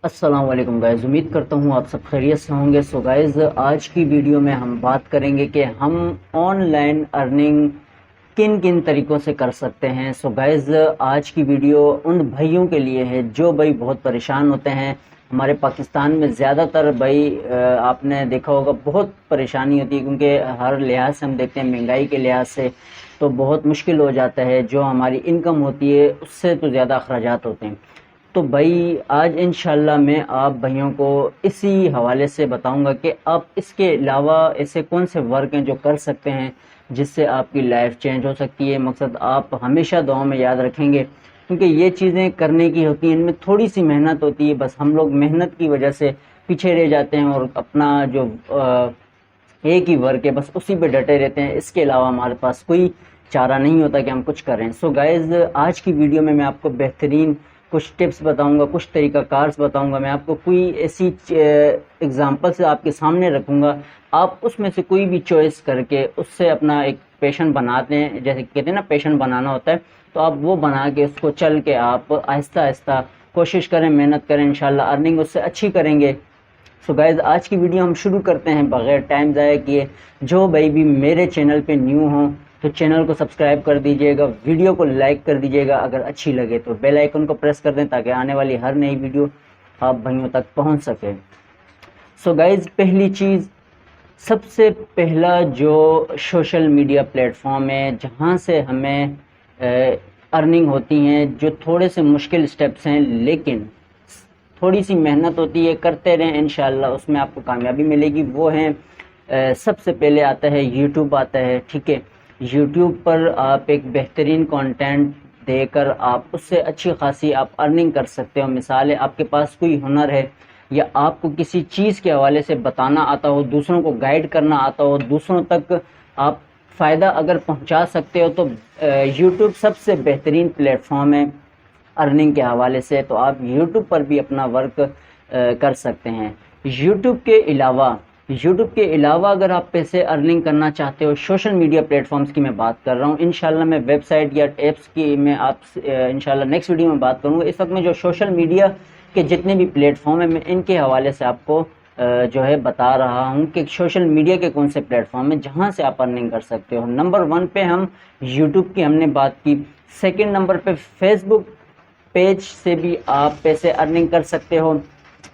अस्सलाम वालेकुम गाइज़, उम्मीद करता हूँ आप सब खैरियत से होंगे। सो गाइज़, आज की वीडियो में हम बात करेंगे कि हम ऑनलाइन अर्निंग किन किन तरीक़ों से कर सकते हैं। सो गाइज़, आज की वीडियो उन भाइयों के लिए है जो भाई बहुत परेशान होते हैं। हमारे पाकिस्तान में ज़्यादातर भाई आपने देखा होगा बहुत परेशानी होती है, क्योंकि हर लिहाज से हम देखते हैं, महंगाई के लिहाज से तो बहुत मुश्किल हो जाता है। जो हमारी इनकम होती है उससे तो ज़्यादा अखराजात होते हैं। तो भाई आज इंशाल्लाह मैं आप भाइयों को इसी हवाले से बताऊंगा कि आप इसके अलावा ऐसे कौन से वर्क हैं जो कर सकते हैं जिससे आपकी लाइफ चेंज हो सकती है। मकसद आप हमेशा दुआ में याद रखेंगे, क्योंकि ये चीज़ें करने की होती हैं, इनमें थोड़ी सी मेहनत होती है। बस हम लोग मेहनत की वजह से पीछे रह जाते हैं और अपना जो एक ही वर्क है बस उसी पे डटे रहते हैं। इसके अलावा हमारे पास कोई चारा नहीं होता कि हम कुछ करें। सो गाइज़, आज की वीडियो में मैं आपको बेहतरीन कुछ टिप्स बताऊंगा, कुछ तरीका कार्स बताऊंगा। मैं आपको कोई ऐसी एग्जांपल से आपके सामने रखूंगा, आप उसमें से कोई भी चॉइस करके उससे अपना एक पैशन बनाते हैं। जैसे कहते हैं ना, पैशन बनाना होता है, तो आप वो बना के उसको चल के आप आहिस्ता आहिस्ता कोशिश करें, मेहनत करें, इंशाल्लाह अर्निंग उससे अच्छी करेंगे। सो गाइज़, आज की वीडियो हम शुरू करते हैं बगैर टाइम ज़ाया किए। जो भाई भी मेरे चैनल पे न्यू हों तो चैनल को सब्सक्राइब कर दीजिएगा, वीडियो को लाइक कर दीजिएगा, अगर अच्छी लगे तो बेल आइकन को प्रेस कर दें ताकि आने वाली हर नई वीडियो आप भाइयों तक पहुंच सके। सो गाइज़, पहली चीज़, सबसे पहला जो सोशल मीडिया प्लेटफॉर्म है जहां से हमें अर्निंग होती हैं, जो थोड़े से मुश्किल स्टेप्स हैं लेकिन थोड़ी सी मेहनत होती है, करते रहें, इंशाल्लाह उसमें आपको कामयाबी मिलेगी। वो हैं सबसे पहले आता है यूट्यूब आता है। ठीक है, यूट्यूब पर आप एक बेहतरीन कंटेंट देकर आप उससे अच्छी खासी आप अर्निंग कर सकते हो। मिसाल है, आपके पास कोई हुनर है या आपको किसी चीज़ के हवाले से बताना आता हो, दूसरों को गाइड करना आता हो, दूसरों तक आप फ़ायदा अगर पहुंचा सकते हो, तो यूट्यूब सबसे बेहतरीन प्लेटफॉर्म है अर्निंग के हवाले से। तो आप यूट्यूब पर भी अपना वर्क कर सकते हैं। यूट्यूब के अलावा अगर आप पैसे अर्निंग करना चाहते हो, सोशल मीडिया प्लेटफॉर्म्स की मैं बात कर रहा हूँ। इंशाल्लाह मैं वेबसाइट या एप्स की मैं आप इंशाल्लाह नेक्स्ट वीडियो में बात करूँगा। इस वक्त में जो सोशल मीडिया के जितने भी प्लेटफॉर्म हैं, मैं इनके हवाले से आपको जो है बता रहा हूँ कि सोशल मीडिया के कौन से प्लेटफॉर्म हैं जहाँ से आप अर्निंग कर सकते हो। नंबर 1 पे हम यूट्यूब की हमने बात की। सेकेंड नंबर पे फेसबुक पेज से भी आप पैसे अर्निंग कर सकते हो।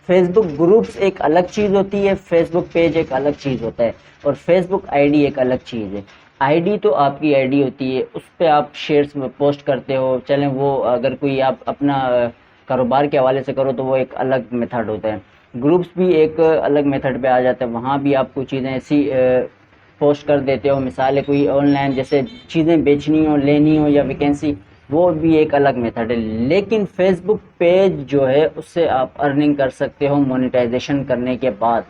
फेसबुक ग्रुप्स एक अलग चीज़ होती है, फेसबुक पेज एक अलग चीज़ होता है, और फेसबुक आईडी एक अलग चीज़ है। आईडी तो आपकी आईडी होती है, उस पर आप शेयर्स में पोस्ट करते हो। चलें, वो अगर कोई आप अपना कारोबार के हवाले से करो तो वो एक अलग मेथड होता है। ग्रुप्स भी एक अलग मेथड पे आ जाता है, वहाँ भी आप कुछ चीज़ें ऐसी पोस्ट कर देते हो। मिसाल है, कोई ऑनलाइन जैसे चीज़ें बेचनी हो, लेनी हो या वैकेंसी, वो भी एक अलग मेथड है। लेकिन फेसबुक पेज जो है उससे आप अर्निंग कर सकते हो मोनेटाइजेशन करने के बाद।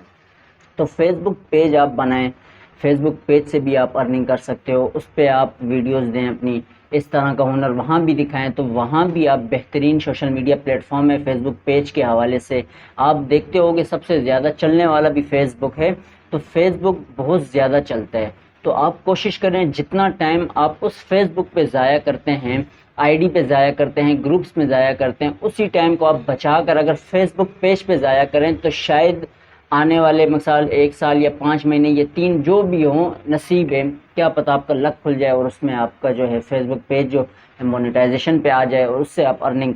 तो फेसबुक पेज आप बनाएं, फेसबुक पेज से भी आप अर्निंग कर सकते हो। उस पर आप वीडियोस दें, अपनी इस तरह का हुनर वहाँ भी दिखाएं, तो वहाँ भी आप बेहतरीन सोशल मीडिया प्लेटफॉर्म है फेसबुक पेज के हवाले से। आप देखते हो कि सबसे ज़्यादा चलने वाला भी फेसबुक है, तो फेसबुक बहुत ज़्यादा चलता है। तो आप कोशिश करें जितना टाइम आप उस फेसबुक पे ज़ाया करते हैं, आईडी पे ज़ाया करते हैं, ग्रुप्स में ज़ाया करते हैं, उसी टाइम को आप बचा कर अगर फेसबुक पेज पे ज़ाया करें तो शायद आने वाले मिसाल 1 साल या 5 महीने या 3 जो भी हो, नसीब है, क्या पता आपका लक खुल जाए और उसमें आपका जो है फेसबुक पेज जो मोनेटाइजेशन पे आ जाए और उससे आप अर्निंग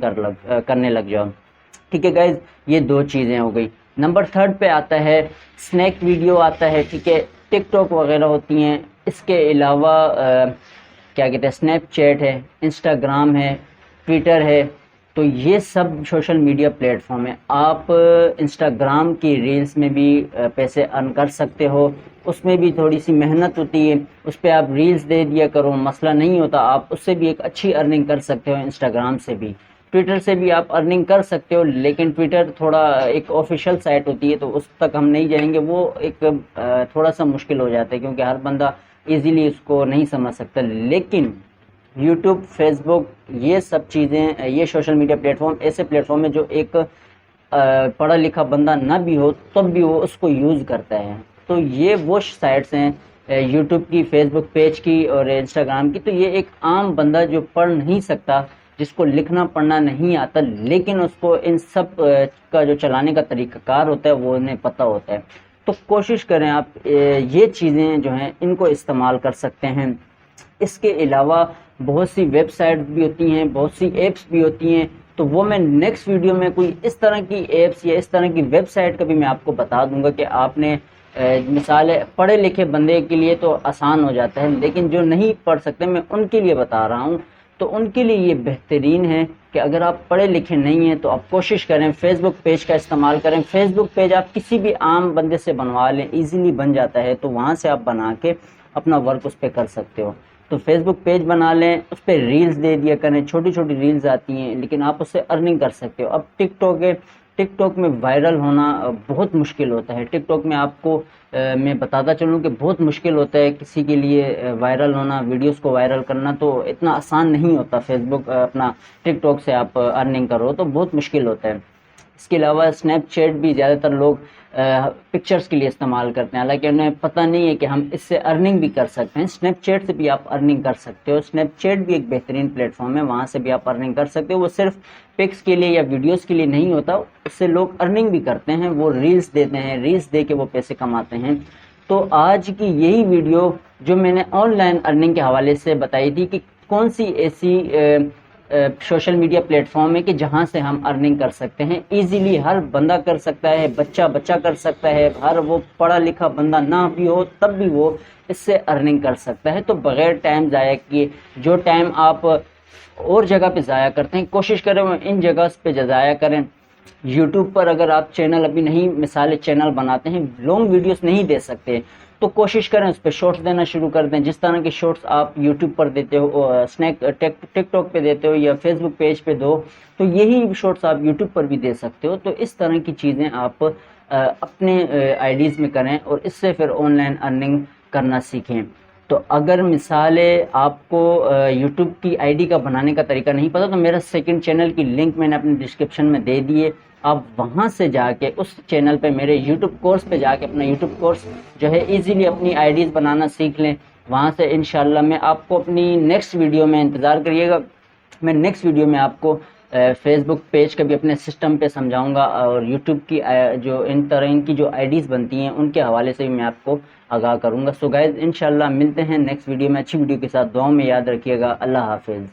करने लग जाओ। ठीक है गाइज, ये 2 चीज़ें हो गई। नंबर 3 पे आता है स्नैक वीडियो आता है। ठीक है, टिकटॉक वगैरह होती हैं। इसके अलावा क्या कहते हैं, स्नैपचैट है, इंस्टाग्राम है, ट्विटर है। तो ये सब सोशल मीडिया प्लेटफॉर्म है। आप इंस्टाग्राम की रील्स में भी पैसे अर्न कर सकते हो। उसमें भी थोड़ी सी मेहनत होती है, उस पर आप रील्स दे दिया करो, मसला नहीं होता, आप उससे भी एक अच्छी अर्निंग कर सकते हो। इंस्टाग्राम से भी, ट्विटर से भी आप अर्निंग कर सकते हो, लेकिन ट्विटर थोड़ा एक ऑफिशियल साइट होती है तो उस तक हम नहीं जाएंगे। वो एक थोड़ा सा मुश्किल हो जाता है क्योंकि हर बंदा इजीली उसको नहीं समझ सकता। लेकिन यूट्यूब, फेसबुक, ये सब चीज़ें, ये सोशल मीडिया प्लेटफॉर्म ऐसे प्लेटफॉर्म है जो एक पढ़ा लिखा बंदा ना भी हो तब भी वो उसको यूज़ करता है। तो ये वो साइट्स हैं यूट्यूब की, फेसबुक पेज की और इंस्टाग्राम की। तो ये एक आम बंदा जो पढ़ नहीं सकता جس کو لکھنا پڑھنا نہیں آتا لیکن اس کو ان سب کا جو چلانے کا طریقہ کار ہوتا ہے وہ انہیں پتہ ہوتا ہے. تو کوشش کریں آپ یہ چیزیں جو ہیں ان کو استعمال کر سکتے ہیں. اس کے علاوہ بہت سی ویب سائٹ بھی ہوتی ہیں, بہت سی ایپس بھی ہوتی ہیں, تو وہ میں نیکسٹ ویڈیو میں کوئی اس طرح کی ایپس یا اس طرح کی ویب سائٹ کا بھی میں آپ کو بتا دوں گا کہ آپ نے مثال پڑھے لکھے بندے کے لیے تو آسان ہو جاتا ہے, لیکن جو نہیں پڑھ سکتے میں ان کے لیے بتا رہا ہوں. تو ان کے لیے یہ بہترین ہے کہ اگر آپ پڑھے لکھے نہیں ہیں تو آپ کوشش کریں فیس بک پیج کا استعمال کریں. فیس بک پیج آپ کسی بھی عام بندے سے بنوا لیں, ایزیلی بن جاتا ہے, تو وہاں سے آپ بنا کے اپنا ورک اس پہ کر سکتے ہو. تو فیس بک پیج بنا لیں, اس پہ ریلز دے دیا کریں, چھوٹی چھوٹی ریلز آتی ہیں لیکن آپ اس سے ارننگ کر سکتے ہو. اب ٹک ٹاک ہے, ٹک ٹاک میں وائرل ہونا بہت مشکل ہوتا ہے. ٹک ٹاک میں آپ کو میں بتاتا چلوں کہ بہت مشکل ہوتا ہے کسی کے لیے وائرل ہونا, ویڈیوز کو وائرل کرنا تو اتنا آسان نہیں ہوتا. فیس بک اپنا ٹک ٹاک سے آپ ارننگ کرو تو بہت مشکل ہوتا ہے. اس کے علاوہ اسنیپ چیٹ بھی زیادہ تر لوگ پکچرز کے لیے استعمال کرتے ہیں, حالانکہ انہیں پتہ نہیں ہے کہ ہم اس سے ارننگ بھی کر سکتے ہیں. اسنیپ چیٹ سے بھی آپ ارننگ کر سکتے ہو. اسنیپ چیٹ بھی ایک بہترین پلیٹ فارم ہے, وہاں سے بھی آپ ارننگ کر سکتے ہو. وہ صرف پکس کے لیے یا ویڈیوز کے لیے نہیں ہوتا, اس سے لوگ ارننگ بھی کرتے ہیں, وہ ریلز دیتے ہیں, ریلز دے کے وہ پیسے کماتے ہیں. تو آج کی یہی ویڈیو جو میں نے آن لائن ارننگ کے حوالے سے بتائی تھی کہ کون سی ایسی سوشل میڈیا پلیٹ فارم ہے کہ جہاں سے ہم ارننگ کر سکتے ہیں. ایزیلی ہر بندہ کر سکتا ہے, بچہ کر سکتا ہے, ہر وہ پڑھا لکھا بندہ نہ بھی ہو تب بھی وہ اس سے ارننگ کر سکتا ہے. تو بغیر ٹائم ضائع کیے, جو ٹائم آپ اور جگہ پہ ضائع کرتے ہیں کوشش کریں وہ ان جگہ پہ ضائع کریں. یوٹیوب پر اگر آپ چینل ابھی نہیں, مثال چینل بناتے ہیں, لانگ ویڈیوز نہیں دے سکتے, تو کوشش کریں اس پہ شارٹس دینا شروع کر دیں. جس طرح کے شارٹس آپ یوٹیوب پر دیتے ہو, ٹک ٹاک پہ دیتے ہو یا فیس بک پیج پہ دو, تو یہی شارٹس آپ یوٹیوب پر بھی دے سکتے ہو. تو اس طرح کی چیزیں آپ اپنے آئیڈیز میں کریں اور اس سے پھر آن لائن ارننگ کرنا سیکھیں. تو اگر مثال آپ کو یوٹیوب کی آئی ڈی کا بنانے کا طریقہ نہیں پتا تو میرا سیکنڈ چینل کی لنک میں نے اپنے ڈسکرپشن میں دے دیے, آپ وہاں سے جا کے اس چینل پہ میرے یوٹیوب کورس پہ جا کے اپنا یوٹیوب کورس جو ہے ایزیلی اپنی آئی ڈیز بنانا سیکھ لیں. وہاں سے انشاءاللہ میں آپ کو اپنی نیکسٹ ویڈیو میں انتظار کریے گا, میں نیکسٹ ویڈیو میں آپ کو فیس بک پیج کا بھی اپنے سسٹم پہ سمجھاؤں گا اور یوٹیوب کی جو ان طرح کی جو آئی ڈیز بنتی ہیں ان کے حوالے سے بھی میں آپ کو آگاہ کروں گا. سو گائز انشاءاللہ ملتے ہیں نیکسٹ ویڈیو میں اچھی ویڈیو کے ساتھ. دعاؤں میں یاد رکھیے گا. اللہ حافظ.